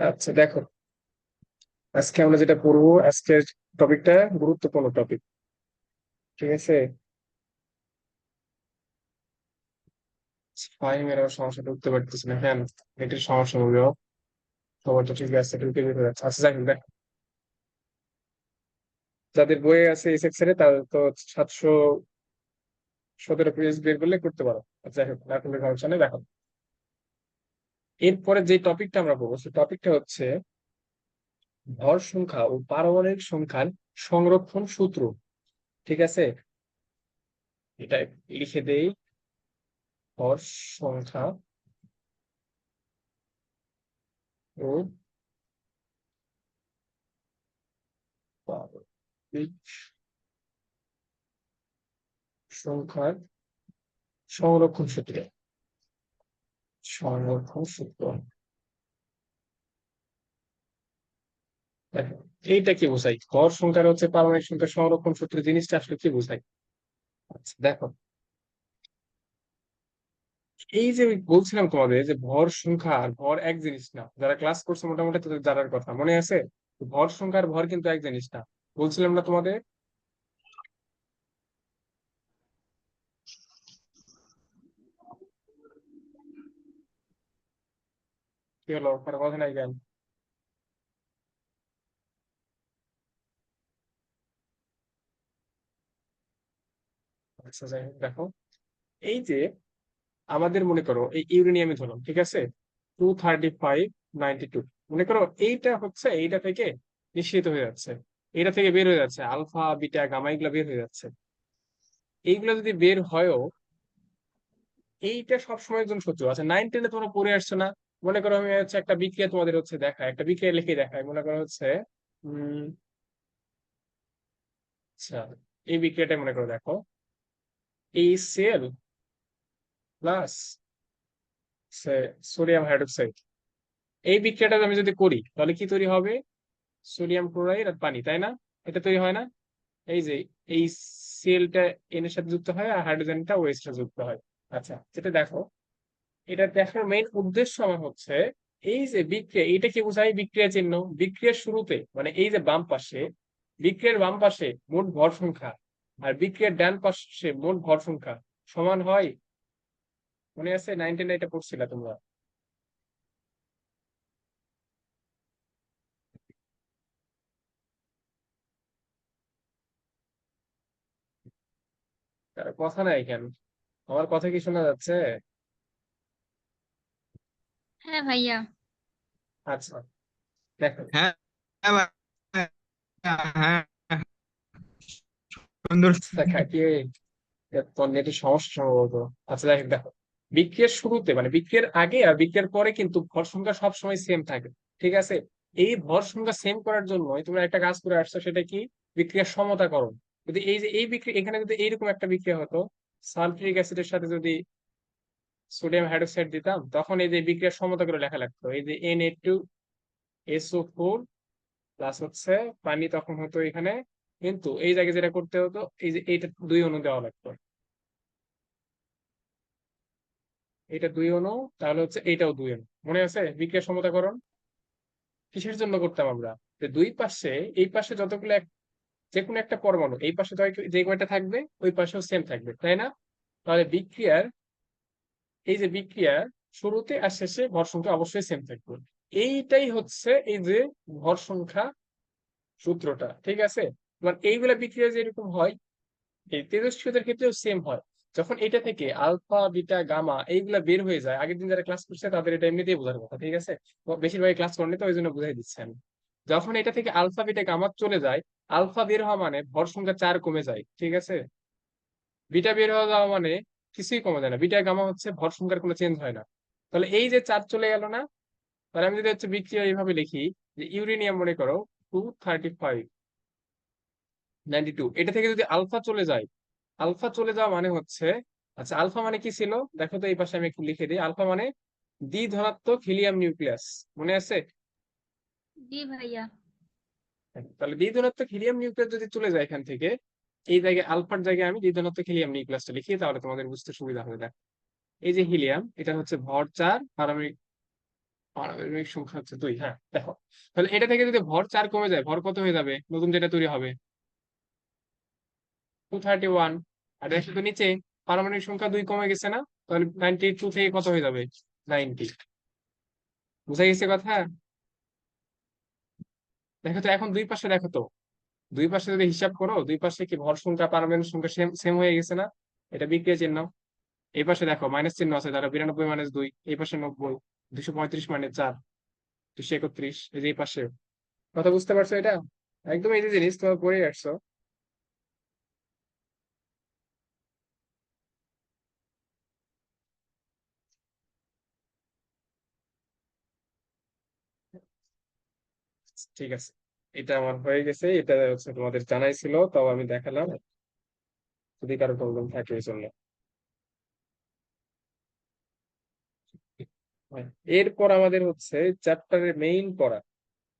আচ্ছা দেখো, আজকে আমরা যেটা পড়বো, আজকের টপিকটা গুরুত্বপূর্ণ টপিক। ঠিক আছে। ফাহিমের আবার সমস্যা, ঢুকতে পারতেছি না কেন? এটির সমস্যা হবে। খবর তো ঠিক আছে, ঢুকে বের যাচ্ছে। আচ্ছা যাই হোক, দেখ, যাদের বইয়ে আছে এই সেকশনে তাদের তো 717 পেজ বের করলে করতে পারো। আচ্ছা যাই হোক, না করলে সমস্যা নেই। দেখো, এরপরে যে টপিকটা আমরা পড়বো সেই টপিকটা হচ্ছে ভর সংখ্যা ও পারমাণবিক সংখ্যার সংরক্ষণ সূত্র। ঠিক আছে, এটা লিখে দেই। ভর সংখ্যা ও পারমাণবিক সংখ্যার সংরক্ষণ সূত্র। সংরক্ষণ সূত্র, দেখো, এইটা কি বোঝায়? ভর সংখ্যার হচ্ছে পারমাণবিক সংখ্যার সংরক্ষণ সূত্র জিনিসটা আসলে কি বোঝায়? আচ্ছা দেখো, এই যে আমি বলছিলাম তোমাদের যে ভর সংখ্যা আর ভর এক জিনিস না। যারা ক্লাস করছে মোটামুটি তাদের জানার কথা মনে আছে। ভর সংখ্যা আর ভর কিন্তু এক জিনিস না, বলছিলাম না তোমাদের? কি হলো, কারো কথা নাই কেন? আচ্ছা যাই হোক, দেখো, এই যে আমাদের মনে করো এই ইউরেনিয়ামে ধরুন, ঠিক আছে, 235 92, মনে করো এইটা হচ্ছে এইটা থেকে নিঃসৃত হয়ে যাচ্ছে, এটা থেকে বের হয়ে যাচ্ছে আলফা বিটা গামা, এগুলা বের হয়ে যাচ্ছে। এইগুলা যদি বের হয়ও, এইটা সবসময়ের জন্য সত্য। আচ্ছা 9 10-এ তোমরা পড়ে আসছো না? মনে করো আমি হচ্ছে একটা বিক্রিয়া তোমাদের হচ্ছে দেখায়, একটা বিক্রিয়া লিখে দেখায়, মনে করো হচ্ছে উম আচ্ছা, এই বিক্রিয়াটা মনে করো, দেখো, HCl প্লাস সোডিয়াম হাইড্রোক্সাইড, এই বিক্রিয়াটা আমি যদি করি তাহলে কি তৈরি হবে? সোডিয়াম ক্লোরাইড আর পানি, তাই না? এটা তৈরি হয় না? এই যে এই সিএলটা এন এর সাথে যুক্ত হয় আর হাইড্রোজেনটা ও এর সাথে যুক্ত হয়। আচ্ছা, যেটা দেখো, এটা দেখার মেইন উদ্দেশ্য আমার হচ্ছে এই যে বিক্রিয়া, এটা কি বোঝায়? বিক্রিয়া চিহ্ন, বিক্রিয়ার শুরুতে মানে এই যে বাম পাশে, বিক্রিয়ার বাম পাশে মোট ভর সংখ্যা আর বিক্রিয়ার ডান পাশে মোট ভর সংখ্যা সমান হয়। মনে আছে 9 10 এটা পড়ছিলা তোমরা? তার কথা নাই কেন? আমার কথা কি শোনা যাচ্ছে? হ্যাঁ ভাইয়া। আচ্ছা দেখো, হ্যাঁ, হ্যাঁ ভাই, হ্যাঁ, সুন্দর। দেখা কি তোর নেটের সমস্যা সম্ভবত। আচ্ছা যাই হোক, দেখো, বিক্রিয়ার শুরুতে মানে বিক্রিয়ার আগে আর বিক্রিয়ার পরে কিন্তু ভর সংখ্যা সবসময় সেম থাকে। ঠিক আছে, এই ভর সংখ্যা সেম করার জন্য তোমরা একটা কাজ করে আসছো, সেটা কি? বিক্রিয়ার সমতাকরণ। যদি এই যে এই বিক্রিয়া, এখানে যদি এইরকম একটা বিক্রিয়া হতো, সালফিউরিক অ্যাসিডের সাথে যদি সোডিয়াম হাইড্রোক্সাইড দিতাম, তখন এই যে বিক্রিয়ার সমতা করে লেখা লাগতো, এই যে Na2SO4 প্লাস হচ্ছে পানি, তখন হতো এখানে। কিন্তু এই জায়গায় যেটা করতে হতো, এই যে এইটা 2 অণু দেওয়া লাগতো, এটা 2 অণু, তাহলে হচ্ছে এইটাও 2 অণু। মনে আছে বিক্রিয়া সমতাকরণ কিসের জন্য করতাম আমরা? যে দুই পাশে, এই পাশে যতগুলো যে কোনো একটা পরমাণু এই পাশে যে কয়টা থাকবে ওই পাশেও সেম থাকবে, তাই না? তাহলে বিক্রিয়ার, এই যে বিক্রিয়ার শুরুতে আর শেষে ভর সংখ্যা অবশ্যই সেম থাকবে। এইটাই হচ্ছে এই যে ভর সংখ্যা সূত্রটা। ঠিক আছে, এবার এইগুলা বিক্রিয়া যেরকম হয়, এই তেজস্ক্রিয়তার ক্ষেত্রেও সেম হয়। যখন এটা থেকে আলফা বিটা গামা এইগুলা বের হয়ে যায়, আগের দিন যারা ক্লাস করছে তাদের এটা এমনিতেই বোঝার কথা। ঠিক আছে, তো বেশিরভাগ ক্লাস করেনি তো ওই জন্য বুঝাই দিচ্ছি আমি। যখন এটা থেকে আলফা বিটা গামা চলে যায়, আলফা বের হওয়া মানে ভর সংখ্যা 4 কমে যায়। ঠিক আছে, বিটা বের হওয়া যাওয়া মানে কিছুই কমে যায় না, বিটা গামা হচ্ছে ভর সংখ্যার কোনো চেঞ্জ হয় না। তাহলে এই যে 4 চলে গেল না, তাহলে আমি যদি হচ্ছে বিক্রিয়া এইভাবে লিখি যে ইউরেনিয়াম মনে করো 235 92, এটা থেকে যদি আলফা চলে যায়, আলফা চলে যাওয়া মানে হচ্ছে, আচ্ছা আলফা মানে কি ছিল দেখো তো, এই পাশে আমি একটু লিখে দিই। আলফা মানে দ্বি ধনাত্মক হিলিয়াম নিউক্লিয়াস, মনে আছে? জি ভাইয়া। তাহলে দ্বি ধনাত্মক হিলিয়াম নিউক্লিয়াস যদি চলে যায় এখান থেকে, এই জায়গায় আলফার জায়গায় আমি দ্বি ধনাত্মক হিলিয়াম নিউক্লিয়াসটা লিখি, তাহলে তোমাদের বুঝতে সুবিধা হবে। দেখ, এই যে হিলিয়াম, এটা হচ্ছে ভর 4 পারমাণবিক পারমাণবিক সংখ্যা হচ্ছে 2। হ্যাঁ, দেখো, তাহলে এটা থেকে যদি ভর 4 কমে যায়, ভর কত হয়ে যাবে? নতুন যেটা তৈরি হবে 231। আর এটা শুধু নিচে পারমাণবিক সংখ্যা 2 কমে গেছে না? তাহলে 92 থেকে কত হয়ে যাবে? 90। বুঝা গেছে কথা? দেখো তো এখন দুই পাশে, দেখো তো দুই পাশে যদি হিসাব করো, দুই পাশে কি ভর সংখ্যা পারমাণবিক সংখ্যা সেম সেম হয়ে গেছে না? এটা বিক্রিয়া চিহ্ন। এই পাশে দেখো মাইনাস চিহ্ন আছে, তারা 92 মাইনাস 2, এই পাশে 90, 235 মাইনাস 4, 231। এই যে এই পাশে, কথা বুঝতে পারছো এটা? একদম এই যে জিনিস তোমার পড়ে আসছো। ঠিক আছে, এটা আমার হয়ে গেছে, এটা হচ্ছে তোমাদের জানাই ছিল, তাও আমি দেখালাম, যদি কারো প্রবলেম থাকে এই জন্য। হয়। এরপর আমাদের হচ্ছে চ্যাপ্টারের মেইন পড়া,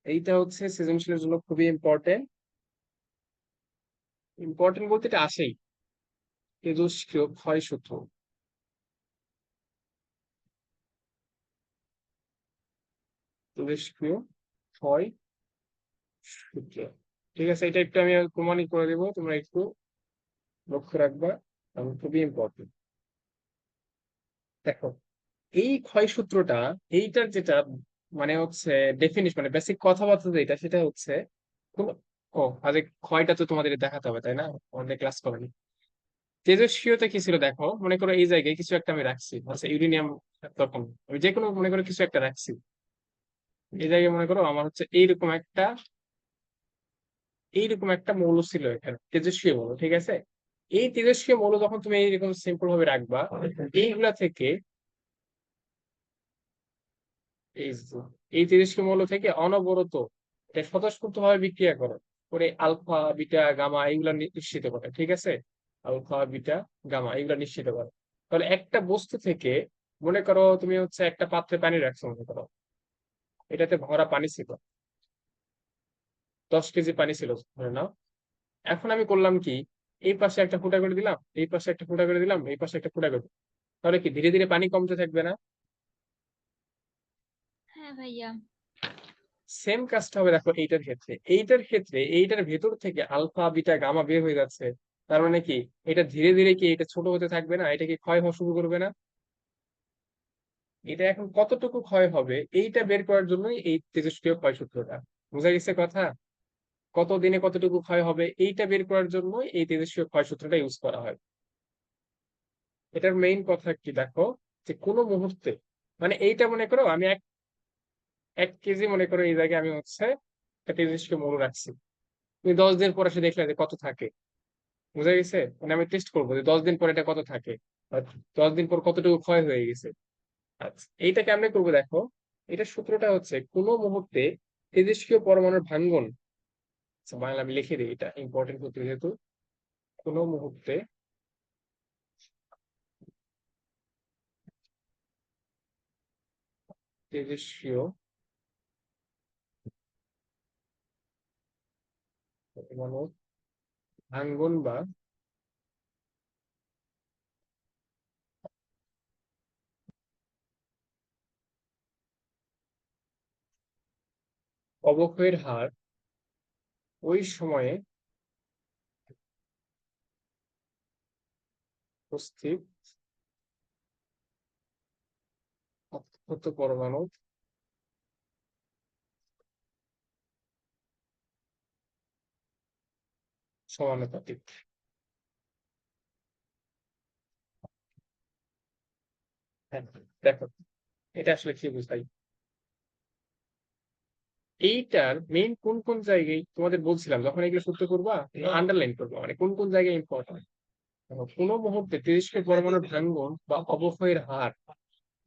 এইটা হচ্ছে সৃজনশীলের জন্য খুবই ইম্পর্টেন্ট। ইম্পর্টেন্ট বলতে এটা আসেই, তেজস্ক্রিয় ক্ষয় সূত্র। তেজস্ক্রিয় ক্ষয় সূত্র, ঠিক আছে, এটা একটু আমি প্রমাণিত করে দেবো, তোমরা একটু লক্ষ্য রাখবা, কারণ খুবই ইম্পর্টেন্ট। দেখো, এই ক্ষয় সূত্রটা, এইটার যেটা মানে হচ্ছে ডেফিনিশন, মানে বেসিক কথাবার্তা যেটা, সেটা হচ্ছে কোন- ও আজ ক্ষয়টা তো তোমাদের দেখাতে হবে তাই না? অনেক ক্লাস করেনি। তেজস্ক্রিয়তা কি ছিল দেখো, মনে করো এই জায়গায় কিছু একটা আমি রাখছি, আচ্ছা ইউরেনিয়াম, তখন আমি যে কোনো মনে করো কিছু একটা রাখছি, এই জায়গায় মনে করো আমার হচ্ছে এইরকম একটা মৌল ছিল এখানে, তেজস্ক্রিয় মৌল, ঠিক আছে। এই তেজস্ক্রিয় মৌল যখন তুমি এইরকম সিম্পল ভাবে রাখবা, এইগুলা থেকে এই যে, এই তেজস্ক্রিয় মৌল থেকে অনবরত এটা স্বতঃস্ফূর্ত ভাবে বিক্রিয়া করে, করে আলফা বিটা গামা এইগুলা নিশ্চিত করে, ঠিক আছে। আলফা বিটা গামা এইগুলা নিশ্চিত করে। তাহলে একটা বস্তু থেকে, মনে করো তুমি হচ্ছে একটা পাত্রে পানি রাখছো, মনে করো এটাতে ভরা পানি ছিল, 10 কেজি পানি ছিল ধরে নাও। এখন আমি করলাম কি, এই পাশে একটা ফুটা করে দিলাম, এই পাশে একটা ফুটা করে দিলাম, এই পাশে একটা ফুটা করে দিলাম, তাহলে কি ধীরে ধীরে পানি কমতে থাকবে না? হ্যাঁ ভাইয়া। সেম কাজটা হবে দেখো এইটার ক্ষেত্রে এইটার ভেতর থেকে আলফা বিটা গামা বের হয়ে যাচ্ছে। তার মানে কি, এটা ধীরে ধীরে কি এটা ছোট হতে থাকবে না? এটা কি ক্ষয় হওয়া শুরু করবে না? এটা এখন কতটুকু ক্ষয় হবে এইটা বের করার জন্যই এই তেজস্ক্রিয় ক্ষয় সূত্রটা। বোঝা গেছে কথা? কত দিনে কতটুকু ক্ষয় হবে এইটা বের করার জন্যই এই তেজস্ক্রিয় ক্ষয় সূত্রটা ইউজ করা হয়। এটার মেইন কথা কি দেখো, যে কোনো মুহূর্তে, মানে এইটা মনে করো আমি 1 কেজি মনে করো এই জায়গায় আমি হচ্ছে একটা তেজস্ক্রিয় মৌল রাখছি, তুমি 10 দিন পরে এসে দেখলে যে কত থাকে। বুঝা গেছে? মানে আমি টেস্ট করবো যে 10 দিন পর এটা কত থাকে, আর 10 দিন পর কতটুকু ক্ষয় হয়ে গেছে। আচ্ছা, এইটা কেমনে করবো দেখো, এটা সূত্রটা হচ্ছে কোনো মুহূর্তে তেজস্ক্রিয় পরমাণুর ভাঙ্গন, আচ্ছা বাংলা আমি লিখে দিই, এটা ইম্পর্টেন্ট সূত্র যেহেতু। কোনো মুহূর্তে তেজস্ক্রিয় পরমাণুর ভাঙ্গন বা অবক্ষয়ের হার ওই সময়ে উপস্থিত অক্ষত পরমাণু সমানুপাতিক। হ্যাঁ, দেখো এটা আসলে কি বুঝাই, এইটার মেইন কোন কোন জায়গায় তোমাদের বলছিলাম, যখন এগুলো সূত্র করবা আন্ডারলাইন করবো, মানে কোন কোন জায়গায় ইম্পর্টেন্ট। কোনো মুহূর্তে তেজস্ক্রিয় পরমাণুর ভাঙ্গন বা অবক্ষয়ের হার,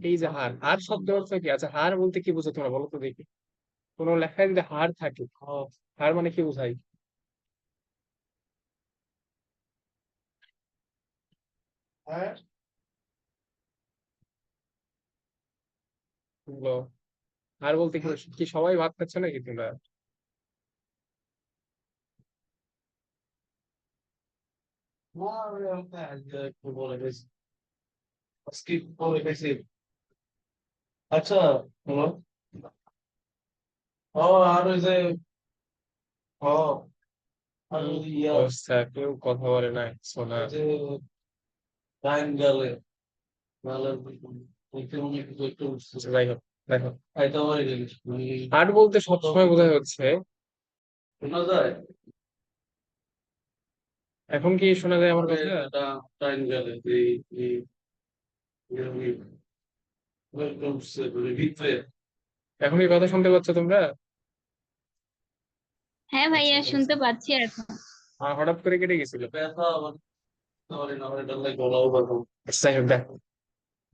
এই যে হার, হার শব্দ অর্থ কি? আচ্ছা হার বলতে কি বোঝো তোমরা বলো তো দেখি। কোনো লেখায় যদি হার থাকে, হার মানে কি বোঝাই? হ্যাঁ, বলো, হার বলতে কি কি সবাই ভাত খাচ্ছ নাকি তোমরা? একটু বলে বেশি, আজকে বলে বেশি। আচ্ছা, বলো। আর ওই যে ও আর ওই ইয়া অবস্থা, কেউ কথা বলে না, শোনা। ওই যে টাইম গেলে গেলে ওইখানে অনেক কিছু একটু যাই হোক, দেখো খাইতে পারি গেলিস হার্ট বলতে সবসময় বোঝায় হচ্ছে, শোনা যায় এখন কি শোনা যায় আমার পরে কথা? এটা টাইম গেলে এই এই এই ওয়েলকাম ভিতরে এখন কি কথা শুনতে পাচ্ছ তোমরা? হ্যাঁ আচ্ছা, ভাইয়া, আচ্ছা। শুনতে পাচ্ছি এখন। হঠাৎ করে কেটে গেছিল। ব্যথা আবার পারি না আমার এটা লাগে গলাও ব্যথা আচ্ছা, যাই হোক, দেখো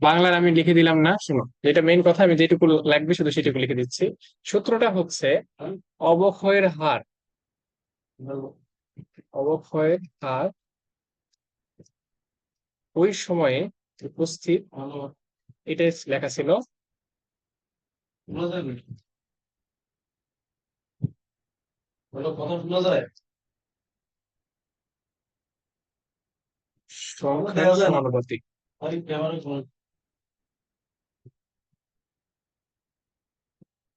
বাংলার আমি লিখে দিলাম না, শোনো যেটা মেইন কথা, আমি যেটুকু লাগবে শুধু সেটুকু লিখে দিচ্ছি। সূত্রটা হচ্ছে অবক্ষয়ের হার, অবক্ষয়ের হার ওই সময়ে উপস্থিত, ভালো এটাই লেখা ছিল শোনা যায় না ভালো কথা শোনা যায় সংখ্যার দেখা যায় না সমানুপাতিক। ভাই ক্যামেরা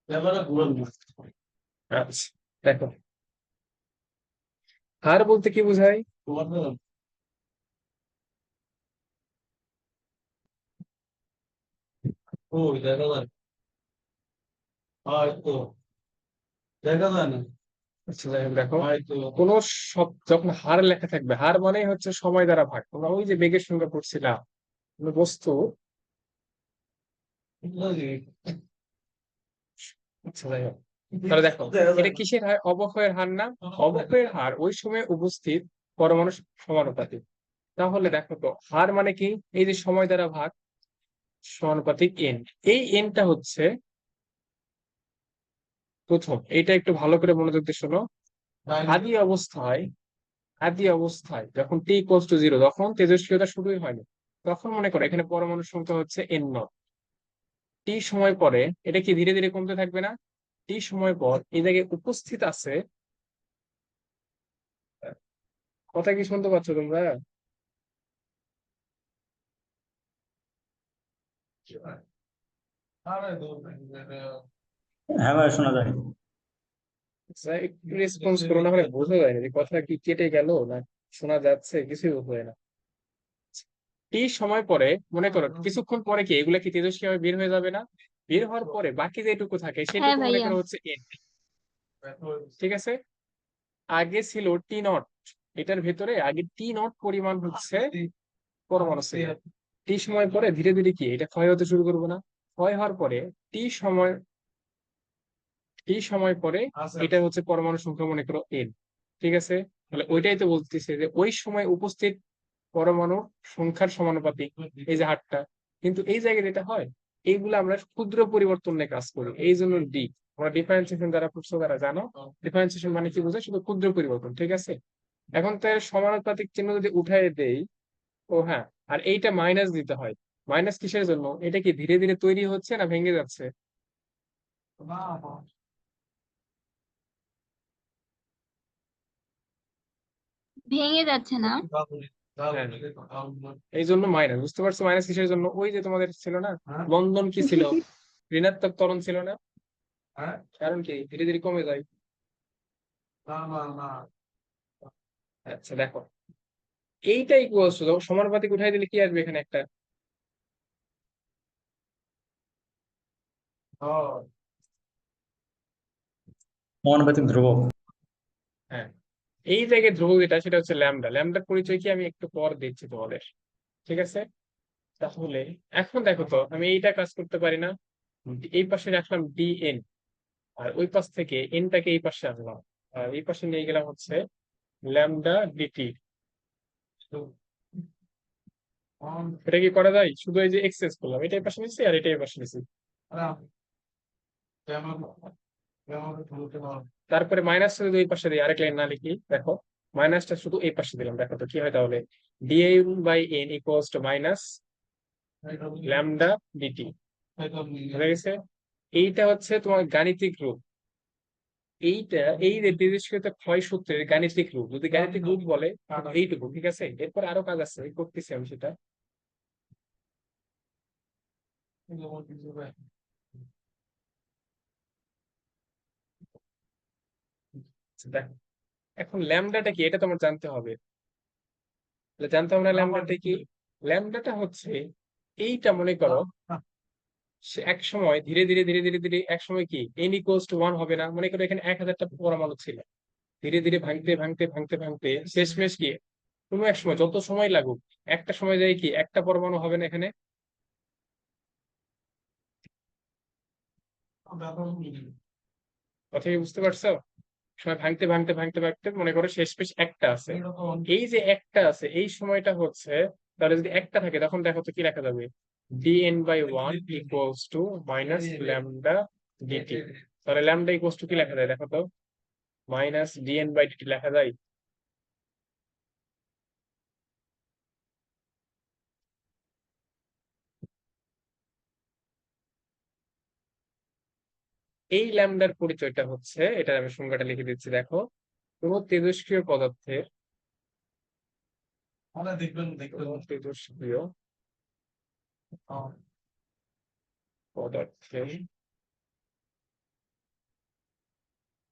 ক্যামেরা ঘুরান না আচ্ছা, দেখো হার বলতে কি বোঝায়? তোমার না ওই দেখা যায় হয়তো দেখা যায় না আচ্ছা, যাই হোক, দেখো হয়তো কোন সব যখন হার লেখা থাকবে, হার মানে হচ্ছে সময় দ্বারা ভাগ। তোমরা ওই যে বেগের সঙ্গে পড়ছিলাম, কোনো বস্তু, আচ্ছা যাই হোক, তাহলে দেখো দেখা যায় এটা কিসের হার? অবক্ষয়ের হার না? অবক্ষয়ের হার ওই সময় উপস্থিত পরমাণু সমানুপাতিক। তাহলে দেখো তো হার মানে কি? এই যে সময় দ্বারা ভাগ, সমানুপাতিক এন। এই এনটা হচ্ছে প্রথম, এটা একটু ভালো করে মনোযোগ দিয়ে শোনো। না আদি অবস্থায়, আদি অবস্থায় যখন টি ইকুয়ালস টু জিরো, তখন তেজস্ক্রিয়তা শুরুই হয়নি। তখন মনে করো এখানে পরমাণুর সংখ্যা হচ্ছে এন নট। টি সময় পরে এটা কি ধীরে ধীরে কমতে থাকবে না? টি সময় পর এই জায়গায় উপস্থিত আছে, কথা কি শুনতে পাচ্ছ তোমরা? আরে দূর হ্যাঁ ভাই, শোনা যায়। আচ্ছা, একটু রেসপন্স করো, না হলে বোঝা যায় না যে কথা কি কেটে গেল না শোনা যাচ্ছে, কিছুই বোঝা যায় না। টি সময় পরে মনে করো কিছুক্ষণ পরে কি এগুলা কি তেজস্ক্রিয় ভাবে বের হয়ে যাবে না? বের হওয়ার পরে বাকি যেটুকু থাকে হ্যাঁ সেটুকু মনে ভাইয়া। করো হচ্ছে এন। ঠিক আছে, আগে ছিল টি নট, এটার ভেতরে আগে টি নট পরিমাণ হচ্ছে পরমাণু ছিল। টি সময় পরে ধীরে ধীরে কি এটা ক্ষয় হতে শুরু করবো না? ক্ষয় হওয়ার পরে টি সময়, টি সময় পরে এটা হচ্ছে পরমাণু সংখ্যা মনে করো এন। ঠিক আছে, তাহলে ওইটাই তো বলতেছে যে ওই সময় উপস্থিত পরমাণু সংখ্যার সমানুপাতিক এই যে হারটা। কিন্তু এই জায়গায় যেটা হয়, এইগুলো আমরা ক্ষুদ্র পরিবর্তন নিয়ে কাজ করি, এই জন্য ডি। আমরা ডিফারেন্সিয়েশন যারা পড়ছো তারা জানো, ডিফারেন্সিয়েশন মানে কি বোঝায়? শুধু ক্ষুদ্র পরিবর্তন। ঠিক আছে, এখন তার সমানুপাতিক চিহ্ন যদি উঠাই দেই, ও হ্যাঁ, আর এইটা মাইনাস দিতে হয়। মাইনাস কিসের জন্য? এটা কি ধীরে ধীরে তৈরি হচ্ছে না ভেঙে যাচ্ছে? না ভেঙে যাচ্ছে না? হ্যাঁ, এই জন্য মাইনাস। বুঝতে পারছো মাইনাস কিসের জন্য? ওই যে তোমাদের ছিল না বন্ধন কি ছিল, ঋণাত্মক ত্বরণ ছিল না? কারণ কি ধীরে ধীরে কমে যায়। না আচ্ছা দেখো, এইটাই ইকুয়ালস টু, সমানুপাতিক উঠাই দিলে কি আসবে এখানে একটা? সমানুপাতিক ধ্রুবক। হ্যাঁ, এই জায়গায় ধ্রুবক যেটা সেটা হচ্ছে ল্যামডা। ল্যামডার পরিচয় কি আমি একটু পর দিচ্ছি তোমাদের। ঠিক আছে, তাহলে এখন দেখো তো আমি এইটা কাজ করতে পারি না? এই পাশে রাখলাম ডি এন, আর ওই পাশ থেকে এনটাকে এই পাশে আনলাম, আর এই পাশে নিয়ে গেলাম হচ্ছে ল্যামডা ডিটি। এটা কি করা যায়? শুধু এই যে এক্সেস করলাম, এটা এই পাশে নিচ্ছি আর এটা এই পাশে নিচ্ছি। তারপরে মাইনাসটা যদি এই পাশে দিই, আরেক লাইন না লিখি, দেখো মাইনাসটা শুধু এই পাশে দিলাম। দেখো তো কি হয় তাহলে, DN by N equals to minus lambda DT. বুঝা গেছে? এইটা হচ্ছে তোমার গাণিতিক রূপ। এইটা এই যে তেজস্ক্রিয়তা ক্ষয় সূত্রের গাণিতিক রূপ, যদি গাণিতিক রূপ বলে এইটুকু। ঠিক আছে, এরপর আরো কাজ আছে, করতেছি আমি সেটা। দেখো এখন ল্যামডাটা কি এটা তোমার জানতে হবে। তাহলে জানতে হবে না ল্যামডাটা কি। ল্যামডাটা হচ্ছে এইটা মনে করো সে এক সময় ধীরে ধীরে ধীরে ধীরে ধীরে এক সময় কি n ইকুয়ালস টু 1 হবে না, মনে করো এখানে 1000টা পরমাণু ছিল, ধীরে ধীরে ভাঙতে ভাঙতে ভাঙতে ভাঙতে শেষমেশ কি কোনো এক সময় যত সময় লাগুক একটা সময় যায় কি একটা পরমাণু হবে না এখানে। কথা কি বুঝতে পারছো? সময় ভাঙতে ভাঙতে ভাঙতে ভাঙতে মনে করো শেষমেশ একটা আছে, এই যে একটা আছে এই সময়টা হচ্ছে, তাহলে যদি একটা থাকে তখন দেখো তো কি লেখা যাবে, dn/1 equals to minus lambda DT. তাহলে ল্যামডা ইকুয়ালস টু কি লেখা যায় দেখো তো, মাইনাস dn/dt লেখা যায়। এই ল্যামডার পরিচয়টা হচ্ছে, এটা আমি সংজ্ঞাটা লিখে দিচ্ছি দেখো, কোনো তেজস্ক্রিয় পদার্থের কোনো তেজস্ক্রিয় পদার্থের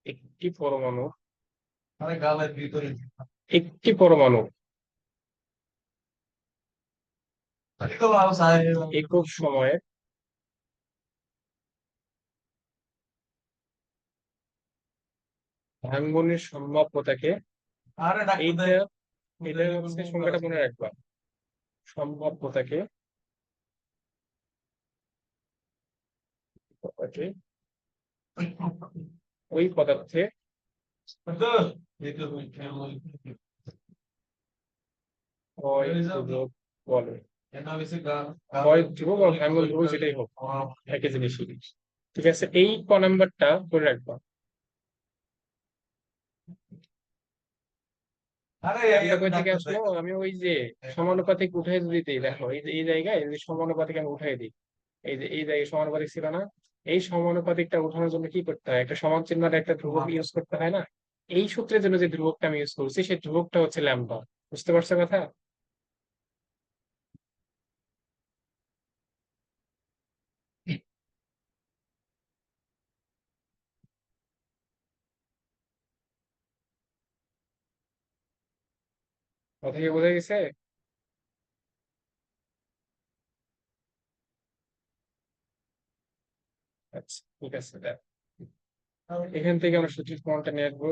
একটি পরমাণু একটি পরমাণু একক সময়ে ভাঙ্গনের সম্ভাব্যতাকে, এইটা এটা হচ্ছে সংখ্যাটা মনে রাখবা, সম্ভাব্যতাকে ওকে, ওই পদার্থে ক্ষয় ধ্রুবক বলে। ক্ষয় ধ্রুবক বা ভাঙ্গন ধ্রুবক যেটাই হোক একই জিনিসই। ঠিক আছে, এই ক নাম্বারটা করে রাখবা। আমরা কই থেকে আসলো, আমি ওই যে সমানুপাতিক উঠাই যদি দিই দেখো, এই যে এই জায়গায় যদি সমানুপাতিক আমি উঠাই দিই, এই যে এই জায়গায় সমানুপাতিক ছিল না, এই সমানুপাতিকটা উঠানোর জন্য কি করতে হয়, একটা সমান চিহ্ন আর একটা ধ্রুবক ইউজ করতে হয় না। এই সূত্রের জন্য যে ধ্রুবকটা আমি ইউজ করছি সেই ধ্রুবকটা হচ্ছে ল্যামডা। বুঝতে পারছো কথা? কথা কি বোঝা গেছে? আচ্ছা ঠিক আছে দেখ, এখান থেকে আমরা সঠিক প্রমাণটা নিয়ে আসবো।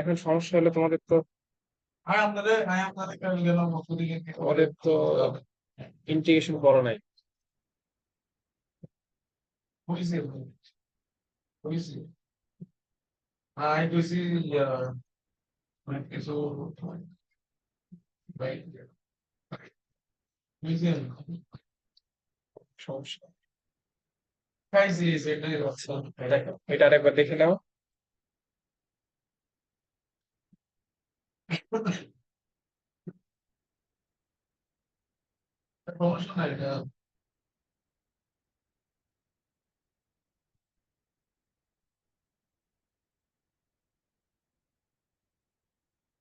এখন সমস্যা হলো তোমাদের তো ইন্টিগ্রেশন করো নাই। সমস্যা আচ্ছা, দেখো এটা আরেকবার দেখে নাও।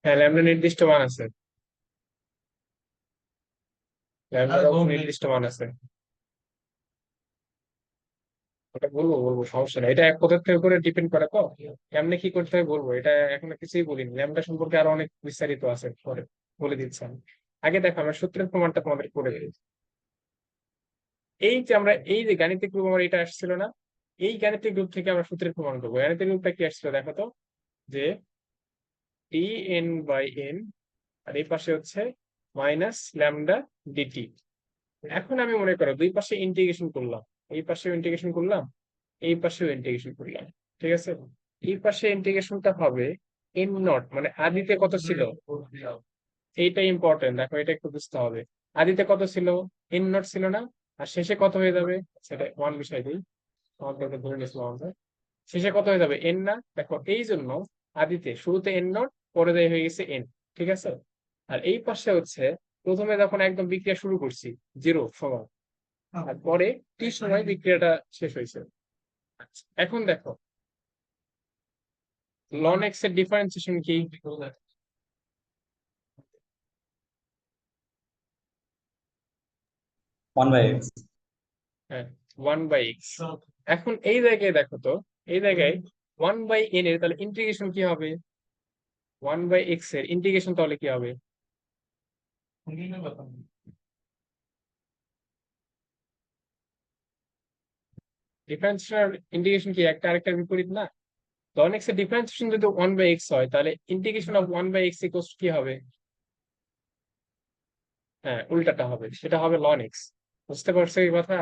হ্যাঁ ল্যামডা নির্দিষ্ট মান আছে, ল্যামডার নির্দিষ্ট মান আছে। ওটা বলবো বলবো সমস্যা নেই, এটা এক পদার্থের উপরে ডিপেন্ড করে তো, কেমনে কি করতে হয় বলবো, এটা এখনো কিছুই বলিনি। ল্যামডা সম্পর্কে আরো অনেক বিস্তারিত আছে, পরে বলে দিচ্ছি আমি। আগে দেখো আমরা সূত্রের প্রমাণটা তোমাদের করে দিই। এই যে আমরা এই যে গাণিতিক রূপ আমার এটা আসছিল না, এই গাণিতিক রূপ থেকে আমরা সূত্রের প্রমাণ করবো। গাণিতিক রূপটা কি আসছিল দেখো তো, যে dn/n আর এই পাশে হচ্ছে মাইনাস ল্যামডা ডিটি। এখন আমি মনে করো দুই পাশে ইন্টিগ্রেশন করলাম, এই পাশেও ইন্টিগ্রেশন করলাম, এই পাশেও ইন্টিগ্রেশন করলাম। ঠিক আছে, এই পাশে ইন্টিগ্রেশনটা হবে n0, মানে আদিতে কত ছিল, এইটা ইম্পর্টেন্ট, দেখো এটা একটু বুঝতে হবে। আদিতে কত ছিল, n0 ছিল না, আর শেষে কত হয়ে যাবে, সেটা ওয়ান বিষয় দিই, আমাদের ধরে নিয়েছিলাম আমরা, শেষে কত হয়ে যাবে n না। দেখো এই জন্য আদিতে শুরুতে n0, পরে দেয় হয়ে গেছে n। ঠিক আছে, আর এই পাশে হচ্ছে প্রথমে যখন একদম বিক্রিয়া শুরু করছি জিরো সমান, আর পরে টি সময় বিক্রিয়াটা শেষ হয়েছে। আচ্ছা, এখন দেখো লন এক্স এর ডিফারেন্সিয়েশন কি, 1/x। হ্যাঁ 1/x। এখন এই জায়গায় দেখো তো, এই জায়গায় 1/n এর তাহলে ইন্টিগ্রেশন কি হবে, 1/x এর ইন্টিগ্রেশন তাহলে কি হবে? ডিফারেন্সিয়েশন ইন্টিগ্রেশন কি একটা আরেকটার বিপরীত না? ln x এর ডিফারেন্সিয়েশন যদি 1/x হয় তাহলে ইন্টিগ্রেশন অফ 1/x ইকুয়ালস কি হবে? হ্যাঁ, উল্টাটা হবে, সেটা হবে ln x। বুঝতে পারছো এই কথা?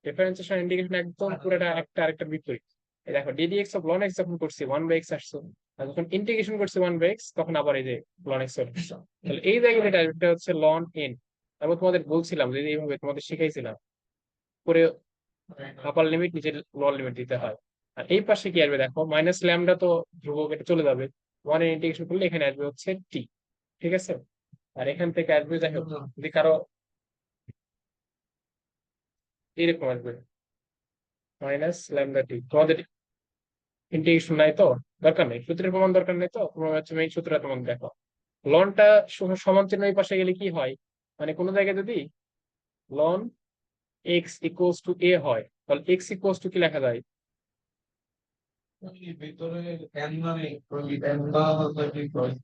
ডিফারেন্সিয়েশন ইন্টিগ্রেশন একদম পুরোটা একটা আরেকটার বিপরীত। এই দেখো ddx অফ ln x যখন করছি 1/x আসছো, আর যখন ইন্টিগ্রেশন করছি 1/x তখন আবার এই যে ln x চলে আসছে। তাহলে এই জায়গায় যেটা আসবে, এটা হচ্ছে ln n। তারপর তোমাদের বলছিলাম যদি এইভাবে তোমাদের শিখাইছিলাম করে আপার লিমিট নিচের লোয়ার লিমিট দিতে হয়। আর এই পাশে কি আসবে দেখো, মাইনাস ল্যামডা তো ধ্রুবক, এটা চলে যাবে। 1 এর ইন্টিগ্রেশন করলে এখানে আসবে হচ্ছে টি। ঠিক আছে? আর এখান থেকে আসবে দেখো, যদি কারো এরকম আসবে মাইনাস ল্যামডা টি। তোমাদের ইন্টিগ্রেশন নাই তো, দরকার নেই, সূত্রের প্রমাণ দরকার নেই, তো তোমার হচ্ছে মেইন সূত্রটা তোমার দেখো। লনটা সমান চিহ্ন এই পাশে গেলে কি হয়, মানে কোনো জায়গায় যদি লন এক্স ইকুয়ালস টু এ হয় তাহলে এক্স ইকুয়ালস টু কি লেখা যায়? ভিতরে n মানে ওই n টা হচ্ছে কি কয়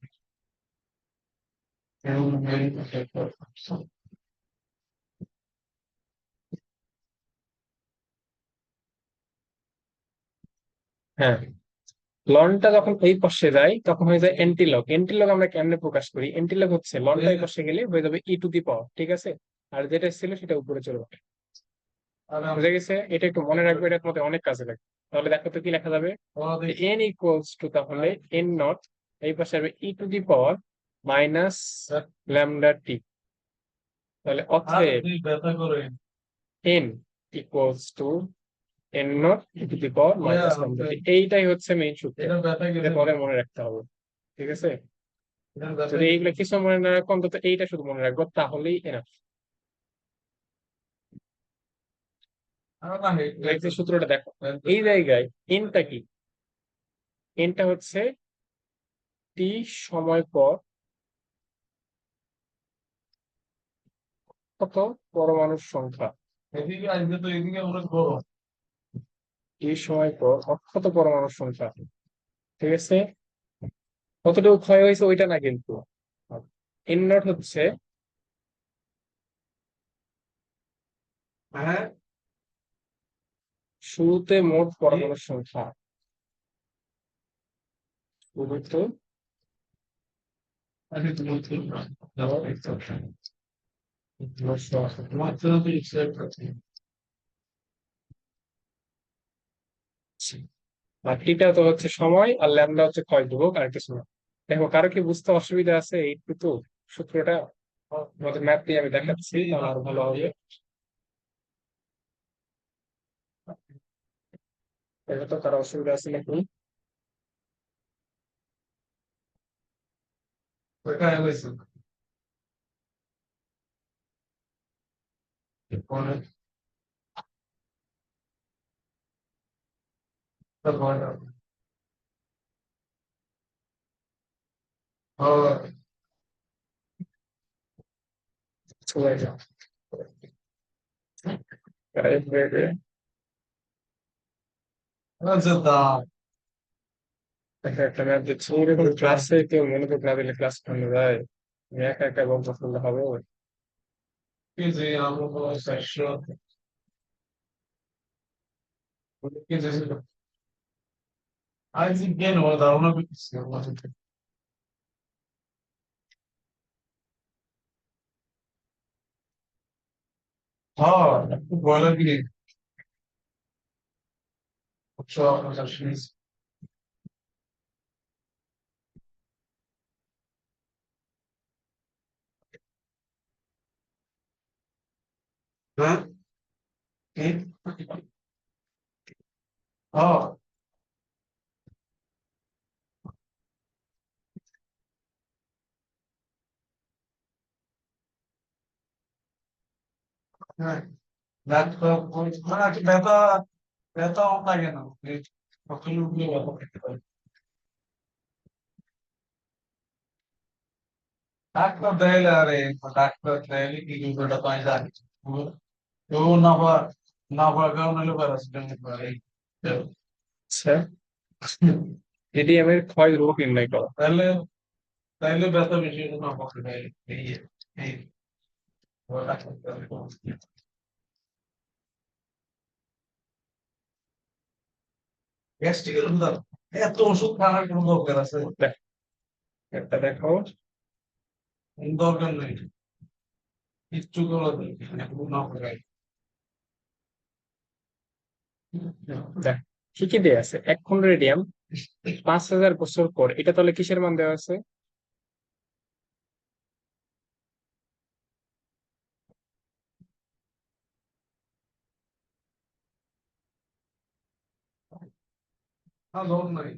হ্যাঁ, লনটা যখন এই পাশে যায় তখন হয়ে যায় এন্টিলগ। এন্টিলগ আমরা কেমনে প্রকাশ করি? এন্টিলগ হচ্ছে লনটা এই পাশে গেলে হয়ে যাবে ই টু দি পাওয়ার। ঠিক আছে? আর যেটা ছিল সেটা উপরে চলে যাবে। বুঝে গেছে? এটা একটু মনে রাখবে, এটা তোমাদের অনেক কাজে লাগবে। তাহলে দেখো তো কি লেখা যাবে, এন ইকুয়ালস টু তাহলে এন নট, এই পাশে হবে e to the power minus lambda t. তাহলে অতএব ব্যথা করে N equals to N naught e to the power minus lambda t. এইটাই হচ্ছে মেইন সূত্র, এটা ব্যথা এটা গেলে তোমাদের মনে রাখতে হবে। ঠিক আছে? এটা ব্যথা যদি এইগুলো কিছু মনে না রাখো, অন্তত এইটা শুধু মনে রাখবো, তাহলেই এনাফ। না যে সূত্রটা দেখো, এই জায়গায় এনটা কি? এনটা হচ্ছে টি সময় পর কত পরমাণুর সংখ্যা। এদিকে আসবে তো এদিকে আমরা বড় টি সময় পর অক্ষত পরমাণুর সংখ্যা। ঠিক আছে? কতটুকু ক্ষয় হয়েছে ওইটা না কিন্তু, এন নট হচ্ছে হ্যাঁ শুরুতে মোট পরমাণুর সংখ্যা। শুরুতে আমি তো বলছি না মোট সংখ্যা। মাত্র তো এক্সেপ্ট করছি আর টিটা তো হচ্ছে সময়, আর ল্যামডা হচ্ছে ক্ষয় ধ্রুবক, আর কিছু না। দেখো কারো কি বুঝতে অসুবিধা আছে এইটুকু সূত্রটা? তোমাদের ম্যাথ দিয়ে আমি দেখাচ্ছি, তাহলে আরো ভালো হবে। এটা তো কারো অসুবিধা আছে নাকি? ওইটা হয়েছে পরে তারপরে চলে যাও। আচ্ছা দাম দেখো একটা ম্যাথ দিচ্ছি, এরকম ক্লাসে কেউ মনোযোগ না দিলে ক্লাস ভাঙে যায়। তুমি একা একা গল্প করলে হবে? কি যে আমরা তো 400 কি যে আজ কেন ওরা ধারণা করতেছে আমাদের হ্যাঁ একটু ভয় লাগে বুঝছো আপনার শুনিস হ্যাঁ কি হ্যাঁ হ্যাঁ ল্যাপটপ মানে ব্যথা ব্যথা লাগে না সকালে উঠলে ব্যথা করতে পারে ডাক্তার দেয় আরে ডাক্তার দেয় কি দুটোটা পাই যায় তো না পাওয়ার কারণে হলো প্যারাসিটামল করে আচ্ছা, এডিএম এর ক্ষয় রোগ নির্ণয় করো। তাহলে তাইলে ব্যথা বেশি না হবে না এই এই গ্যাস্ট্রিকের এত ওষুধ খাওয়ার কোনো দরকার আছে? একটা দেখো, দরকার নেই, কিচ্ছু করা না হবে। দেখ ঠিকই দেয়া আছে 1 খন্ড রেডিয়াম 5,000 বছর পর, এটা তাহলে কিসের মান দেওয়া আছে? না দরকার নাই।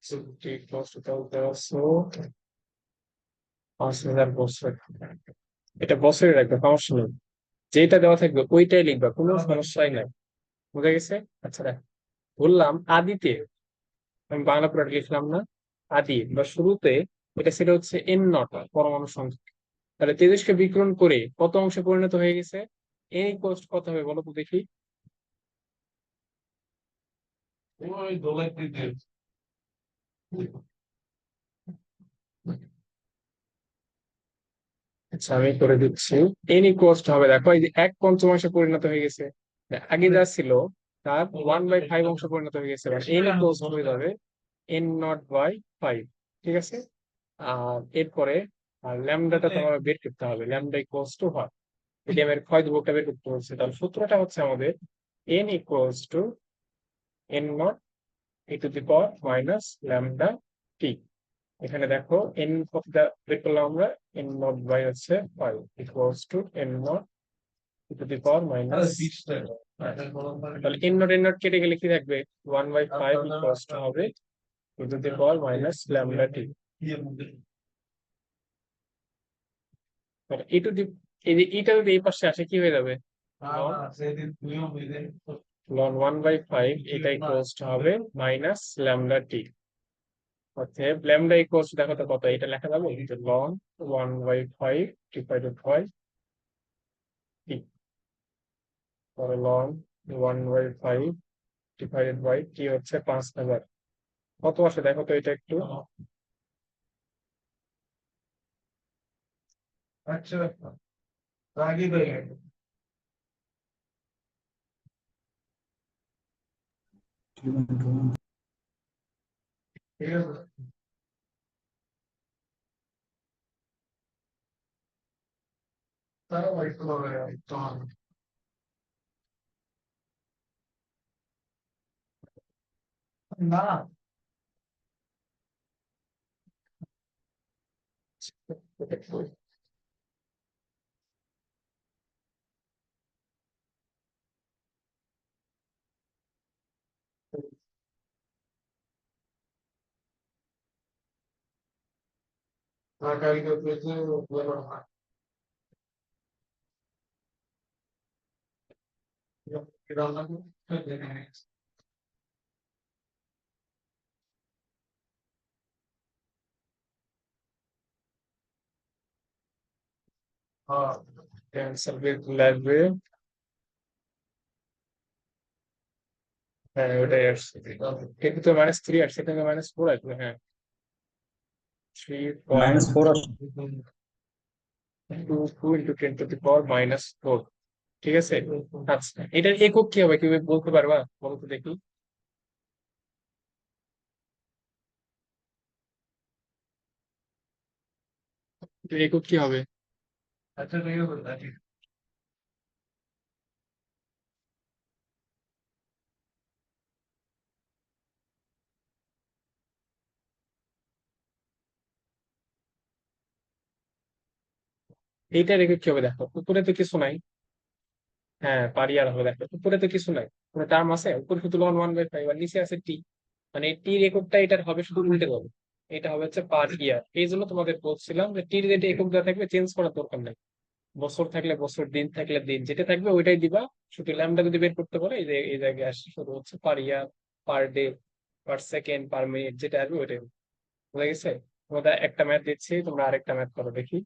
So, close to দেওয়া আছে 5,000 বছর। এটা বছরে রাখবে, সমস্যা নেই, যেটা দেওয়া থাকবে ওইটাই লিখবা, কোনো সমস্যাই নাই। বুঝা গেছে? আচ্ছা দেখ, বললাম আদিতে, আমি বাংলা পুরা লিখলাম না, আদি বা শুরুতে এটা ছিল হচ্ছে N0 পরমাণু সংখ্যা। তাহলে 23কে বিকরণ করে কত অংশে পরিণত হয়ে গেছে? এন ইকুয়ালস কত হবে বলো তো দেখি। ওই দোলাই দিতে আচ্ছা আমি করে দিচ্ছি। এন ইকুয়ালস হবে, দেখো এই যে 1/5 পরিণত হয়ে গেছে। আগে যা ছিল তার 1/5 অংশ পরিণত হয়ে গেছে, এন ইকুয়ালস হয়ে যাবে N0/5। ঠিক আছে? আর এরপরে ল্যামডাটা তোমার বের করতে হবে, ল্যামডা ইকুয়ালস টু হয়, এটা এর ক্ষয় ধ্রুবকটা বের করতে হচ্ছে। তাহলে সূত্রটা হচ্ছে আমাদের n equals to N0 e⁻ λ t। এখানে দেখো n কতটা বের করলাম আমরা, N0 হচ্ছে 5 ইকুয়ালস টু N0 e⁻, তাহলে N0 কেটে গেলে কি থাকবে? 1/5 ইকুয়ালস টু হবে e⁻ λ t। তাহলে e টু দি, এই যে এটা যদি এই পাশে আসে কি হয়ে যাবে? সেদিন তুইও বুঝে ln 1/5 এটা ইকুয়ালস টু হবে -λ t। অতএব ল্যামডা ইকুয়ালস টু, দেখো তো কত, এটা লেখা যাবে যে ln 1/5 ডিভাইডেড বাই t, তাহলে ln 1/5 ডিভাইডেড বাই t হচ্ছে 5,000। কত আসে দেখো তো এটা একটু। আচ্ছা রাগি হয়ে ঠিক আছে। তারা একটু তোমার না রাগাই করতেছে রান্না করতে হ্যাঁ ক্যান্সেল লাগবে। হ্যাঁ ওটাই আসছে, কিন্তু তো -3 আসছে, এটা -4 আসবে। হ্যাঁ 3 -4 আসছে। 2 into 10⁻⁻4। ঠিক আছে? আচ্ছা এটার একক কি হবে, কেউ বলতে পারবা? বলো তো দেখি। এটার একক কি হবে? আচ্ছা ঠিক আছে এইটার একক কি হবে দেখো, উপরে তো কিছু নাই। হ্যাঁ পারি আর হবে, দেখো উপরে তো কিছু নাই, কোনো টার্ম আছে? উপরে শুধু ln 1/5 আর নিচে আছে টি, মানে টির এককটা এটার হবে শুধু উল্টে হবে। এটা হবে হচ্ছে পার ইয়ার। এই জন্য তোমাদের বলছিলাম যে টির যেটা একক দেওয়া থাকবে চেঞ্জ করার দরকার নাই, বছর থাকলে বছর, দিন থাকলে দিন, যেটা থাকবে ওইটাই দিবা। শুধু ল্যামডা যদি বের করতে পারো, এই যে এই জায়গায় আসছে শুধু হচ্ছে per year, per day, per second, per minute, যেটা আসবে ওইটাই। বুঝা গেছে? তোমাদের একটা ম্যাথ দিচ্ছি, তোমরা আরেকটা ম্যাথ করো দেখি।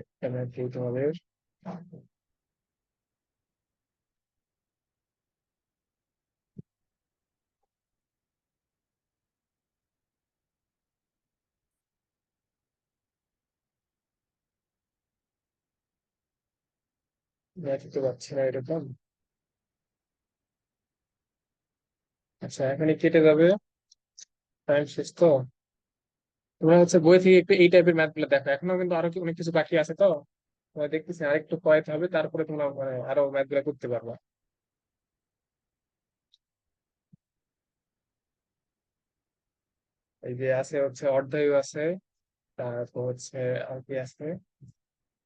একটা ম্যাথ দিই তোমাদের। দেখতে পাচ্ছি না এরকম। আচ্ছা এখানে কেটে যাবে, টাইম শেষ তো। তোমরা হচ্ছে বই থেকে একটু এই টাইপের ম্যাথ গুলো দেখো, এখনো কিন্তু আরো অনেক কিছু বাকি আছে তো। তোমরা দেখতেছি আরেকটু পড়াইতে হবে, তারপরে তোমরা মানে আরো ম্যাথ গুলো করতে পারবা। এই যে আছে হচ্ছে অর্ধায়ু আছে, তারপর হচ্ছে আর কি আছে,